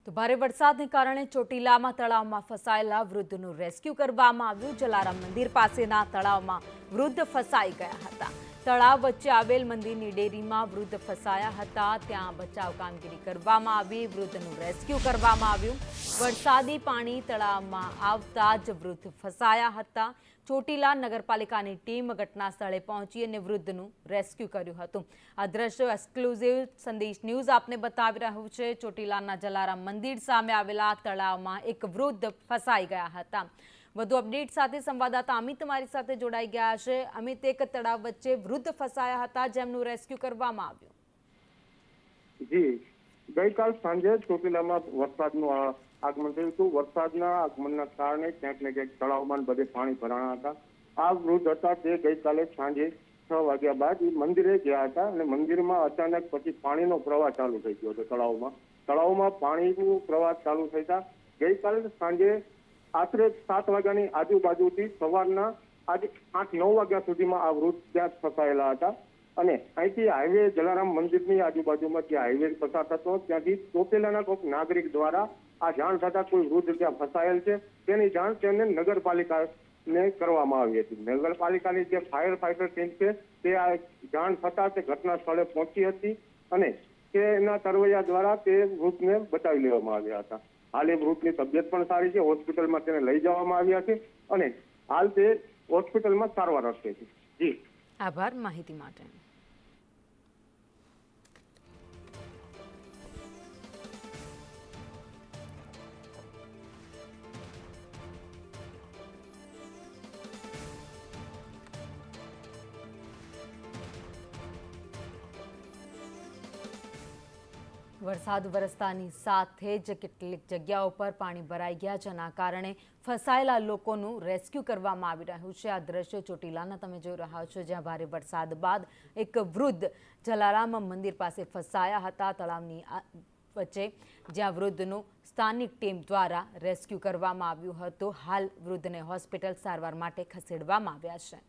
તો ભારે વરસાદને કારણે ચોટીલામાં તળાવમાં ફસાયેલા વૃદ્ધનું રેસ્ક્યુ કરવામાં આવ્યું। જલારામ મંદિર પાસેના તળાવમાં વૃદ્ધ ફસાઈ ગયા હતા। તળાવ વચ્ચે આવેલ મંદિરની ડેરીમાં વૃદ્ધ ફસાયા હતા। ત્યાં બચાવ કામગીરી કરવામાં આવી, વૃદ્ધનું રેસ્ક્યુ કરવામાં આવ્યું। વરસાદી પાણી તળાવમાં આવતા જ વૃદ્ધ ફસાયા હતા। ચોટીલા નગરપાલિકાની ટીમ ઘટના સ્થળે પહોંચી અને વૃદ્ધનું રેસ્ક્યુ કર્યું હતું। આ દ્રશ્યો એક્સક્લુઝિવ સંદેશ ન્યૂઝ આપને બતાવી રહ્યું છે। ચોટીલાના જલારામ મંદિર સામે આવેલા તળાવમાં એક વૃદ્ધ ફસાઈ ગયા હતા। વધુ અપડેટ સાથે સંવાદદાતા અમિત તમારી સાથે જોડાઈ ગયા છે। અમિત, એક તળાવ વચ્ચે વૃદ્ધ ફસાયા હતા જેમનું રેસ્ક્યુ કરવામાં આવ્યું। જી, ગઈકાલ સાંજે ચોટીલામાં વરસાદનું આગમન થયું હતું। વરસાદના આગમનના કારણે ક્યાંક ને ક્યાંક તળાવમાં બધે પાણી ભરાણા હતા। આ વૃદ્ધ હતા તે ગઈકાલે સાંજે 6 વાગ્યા બાદ મંદિરે ગયા હતા અને મંદિરમાં અચાનક પછી પાણીનો પ્રવાહ ચાલુ થઈ ગયો હતો। તળાવમાં પાણીનો પ્રવાહ ચાલુ થતા ગઈકાલે સાંજે આશરે 7 વાગ્યાની આજુબાજુથી સવારના આજે 8-9 વાગ્યા સુધીમાં આ વૃદ્ધ ત્યાં ફસાયેલા હતા અને અહીંથી હાઈવે જલારામ મંદિરની આજુબાજુમાં જે હાઈવે પસાર થતો ત્યાંથી ચોટીલાના કોઈક નાગરિક દ્વારા આ જાણ થતા કોઈ વૃદ્ધ ત્યાં ફસાયેલ છે તેની જાણ તેમને નગરપાલિકાને કરવામાં આવી હતી। નગરપાલિકાની જે ફાયર ફાઈટર ટીમ છે તે આ જાણ થતા તે ઘટના સ્થળે પહોંચી હતી અને તેના તરવૈયા દ્વારા તે વૃદ્ધને બચાવી લેવામાં આવ્યા હતા। હાલ એ વૃદ્ધની તબિયત પણ સારી છે, હોસ્પિટલમાં તેને લઈ જવામાં આવ્યા છે અને હાલ તે હોસ્પિટલમાં સારવાર અર્થે છે। જી, આભાર માહિતી માટે। વરસાદ વરસતાની સાથે જ કેટલીક જગ્યાઓ પર પાણી ભરાઈ ગયા, જેના કારણે ફસાયેલા લોકોનું રેસ્ક્યુ કરવામાં આવી રહ્યું છે। આ દ્રશ્યો ચોટીલાના તમે જોઈ રહ્યા છો, જ્યાં ભારે વરસાદ બાદ એક વૃદ્ધ જલારામ મંદિર પાસે ફસાયા હતા તળાવની વચ્ચે, જ્યાં વૃદ્ધનું સ્થાનિક ટીમ દ્વારા રેસ્ક્યુ કરવામાં આવ્યું હતું। હાલ વૃદ્ધને હોસ્પિટલ સારવાર માટે ખસેડવામાં આવ્યા છે।